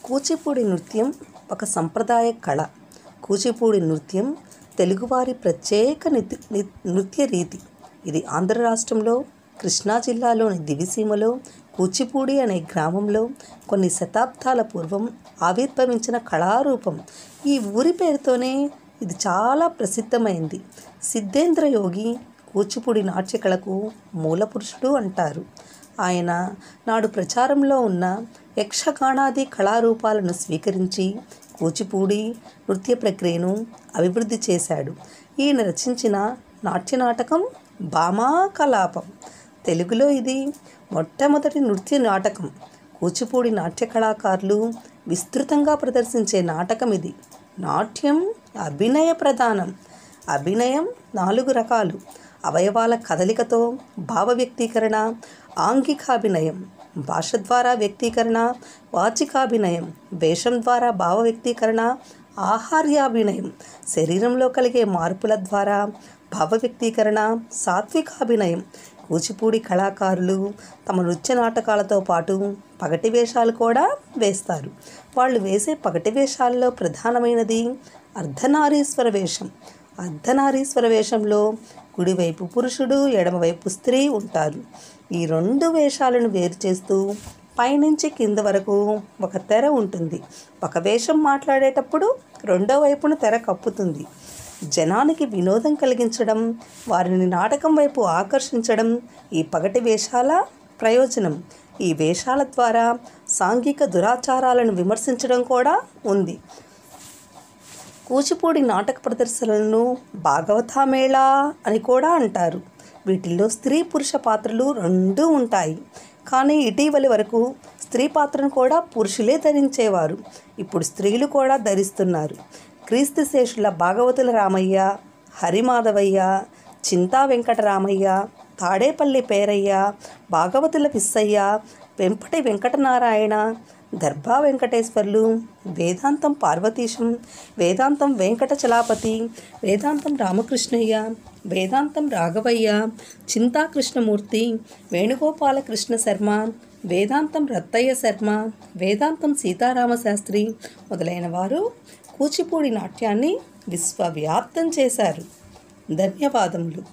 కూచిపూడి నృత్యం ఒక సంప్రదాయ కళ. కూచిపూడి నృత్యం తెలుగువారి ప్రత్యేక నృత్య రీతి. ఇది ఆంధ్ర రాష్ట్రంలో కృష్ణా జిల్లాలోని దివిసీమలో కూచిపూడి అనే గ్రామంలో కొన్ని శతాబ్దాల పూర్వం ఆవిర్భవించిన కళారూపం. ఈ ఊరి పేరుతోనే ఇది చాలా ప్రసిద్ధమైంది. సిద్ధేంద్ర యోగి కూచిపూడి నాట్యకళకు మూలపురుషుడు అంటారు. ఆయన నాడు ప్రచారంలో ఉన్న యక్షగానాది కళారూపాలను స్వీకరించి కూచిపూడి నృత్య ప్రక్రియను అభివృద్ధి చేశాడు. ఈయన రచించిన నాట్యనాటకం భామా కలాపం. తెలుగులో ఇది మొట్టమొదటి నృత్య నాటకం. కూచిపూడి నాట్య కళాకారులు విస్తృతంగా ప్రదర్శించే నాటకం ఇది. నాట్యం అభినయ ప్రధానం. అభినయం 4 రకాలు: అవయవాల కదలికతో భావ వ్యక్తీకరణ, ఆంగికాభినయం, భాష ద్వారా వ్యక్తీకరణ, వాచికాభినయం, వేషం ద్వారా భావ వ్యక్తీకరణ, ఆహార్యాభినయం, శరీరంలో కలిగే మార్పుల ద్వారా భావ వ్యక్తీకరణ, సాత్వికాభినయం. కూచిపూడి కళాకారులు తమ నృత్య నాటకాలతో పాటు పగటి వేషాలు కూడా వేస్తారు. వాళ్ళు వేసే పగటి వేషాల్లో ప్రధానమైనది అర్ధనారీశ్వర వేషం. అర్ధనారీశ్వర వేషంలో కుడివైపు పురుషుడు, ఎడమవైపు స్త్రీ ఉంటారు. ఈ 2 వేషాలను వేరు చేస్తూ పైనుంచి కింద వరకు ఒక తెర ఉంటుంది. ఒక వేషం మాట్లాడేటప్పుడు రెండో వైపున తెర కప్పుతుంది. జనానికి వినోదం కలిగించడం, వారిని నాటకం వైపు ఆకర్షించడం ఈ పగటి వేషాల ప్రయోజనం. ఈ వేషాల ద్వారా సాంఘిక దురాచారాలను విమర్శించడం కూడా ఉంది. కూచిపూడి నాటక ప్రదర్శనలను భాగవతామేళా అని కూడా అంటారు. వీటిల్లో స్త్రీ పురుష పాత్రలు 2 ఉంటాయి. కానీ ఇటీవలి వరకు స్త్రీ పాత్రను కూడా పురుషులే ధరించేవారు. ఇప్పుడు స్త్రీలు కూడా ధరిస్తున్నారు. క్రీస్తు శేషుల భాగవతుల రామయ్య, హరిమాధవయ్య, చింతా వెంకటరామయ్య, తాడేపల్లి పేరయ్య, భాగవతుల పిస్సయ్య, వెంపటి వెంకటనారాయణ, దర్భా వెంకటేశ్వర్లు, వేదాంతం పార్వతీశం, వేదాంతం వెంకటచలాపతి, వేదాంతం రామకృష్ణయ్య, వేదాంతం రాఘవయ్య, చింతా కృష్ణమూర్తి, వేణుగోపాల కృష్ణ శర్మ, వేదాంతం రత్తయ్య శర్మ, వేదాంతం సీతారామశాస్త్రి మొదలైన వారు కూచిపూడి నాట్యాన్ని విశ్వవ్యాప్తం చేశారు. ధన్యవాదములు.